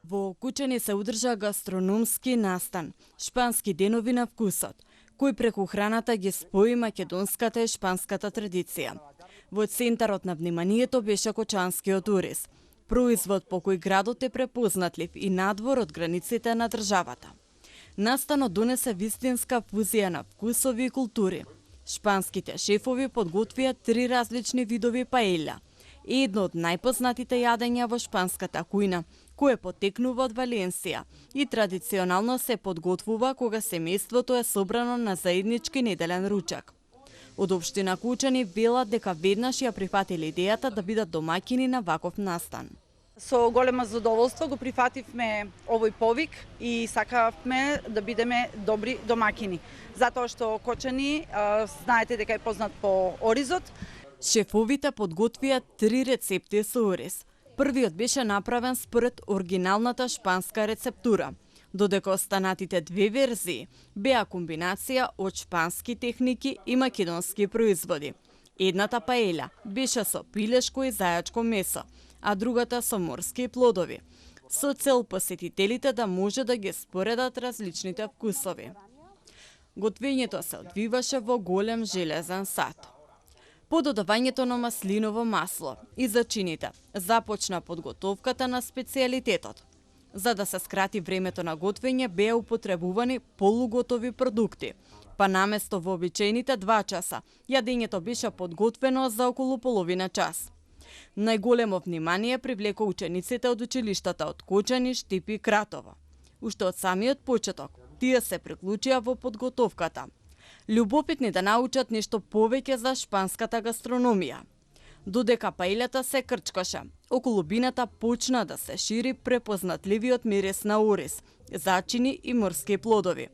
Во Кучани се одржа гастрономски настан, шпански денови на вкусот, кој преку храната ги спои македонската и шпанската традиција. Во центарот на вниманието беше кочанскиот уриз, производ по кој градот е препознатлив и надвор од границите на државата. Настанот донесе вистинска фузија на вкусови и култури. Шпанските шефови подготвија 3 различни видови паелја, едно од најпознатите јадења во шпанската кујна, кое потекнува од Валенсија и традиционално се подготвува кога семејството е собрано на заеднички неделен ручак. Од општина Кучани велат дека веднаш ја прифатиле идејата да бидат домаќини на ваков настан. Со големо задоволство го прифативме овој повик и сакавме да бидеме добри домакини. Затоа што Кочани, знаете дека е познат по оризот. Шефовите подготвија 3 рецепти со ориз. Првиот беше направен според оригиналната шпанска рецептура, додека останатите 2 верзии беа комбинација од шпански техники и македонски производи. Едната паелја беше со пилешко и зајачко месо, а другата со морски плодови, со цел посетителите да може да ги споредат различните вкусови. Готвењето се одвиваше во голем железен сад. По додавањето на маслиново масло и зачините започна подготовката на специјалитетот. За да се скрати времето на готвење беа употребувани полуготови продукти, па наместо вообичаените 2 часа, јадењето беше подготвено за околу половина час. Најголемо внимание привлеко учениците од училиштата од Кочани, Штип и Кратово. Уште од самиот почеток, тие се приклучија во подготовката. Љубопитни да научат нешто повеќе за шпанската гастрономија. Додека паелјата се крчкаше, околу бината почна да се шири препознатливиот мирис на ориз, зачини и морски плодови,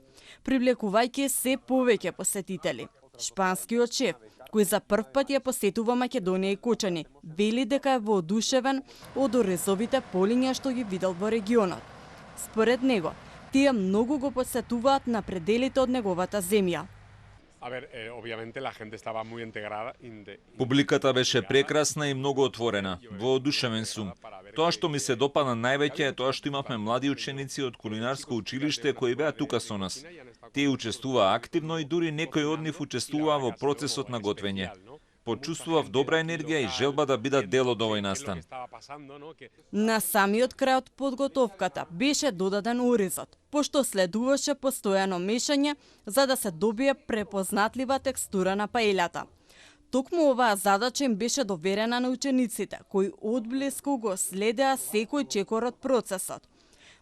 привлекувајќи се повеќе посетители. Шпанскиот шеф, кој за прв пат ја посетува Македонија и Кочани, вели дека е воодушевен од оризовите полиња што ги видел во регионот. Според него, тие многу го посетуваат на пределите од неговата земја. Публиката беше прекрасна и многу отворена. Воодушевен сум. Тоа што ми се допадна највеќе е тоа што имавме млади ученици од кулинарско училиште кои беа тука со нас. Тие учествуваа активно и дури некои од нив учествуваа во процесот на готвење. Почувствував добра енергија и желба да бидат дел од овој настан. На самиот крај од подготовката беше додаден оризот, пошто следуваше постојано мешање за да се добие препознатлива текстура на паелјата. Токму оваа задача им беше доверена на учениците, кои одблиску го следеа секој чекор од процесот.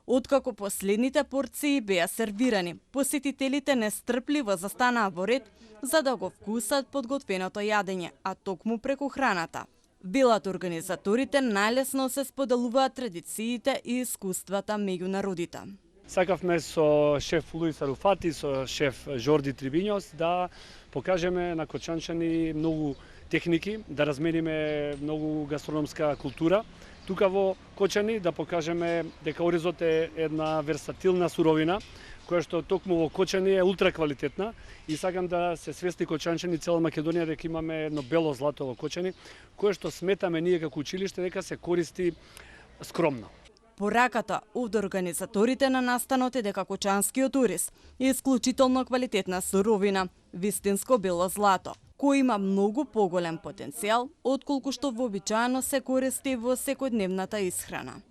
Откако последните порции беа сервирани, посетителите нестрпливо застанаа во ред за да го вкусат подготвеното јадење, а токму преку храната. Велат организаторите најлесно се споделуваат традициите и искуствата меѓу народите. Сакавме со шеф Луис Аруфати, со шеф Жорди Трибинјос да покажеме на кочанчани многу техники, да размениме многу гастрономска култура. Тука во Кочани да покажеме дека оризот е една версатилна суровина, која што токму во Кочани е ултра квалитетна и сакам да се свести кочанчани цела Македонија дека имаме едно бело злато во Кочани, кое што сметаме ние како училиште дека се користи скромно. Пораката од организаторите на настанот е дека кочанскиот ориз е исклучително квалитетна суровина, вистинско бело злато, кој има многу поголем потенцијал отколку што вообичаено се користи во секојдневната исхрана.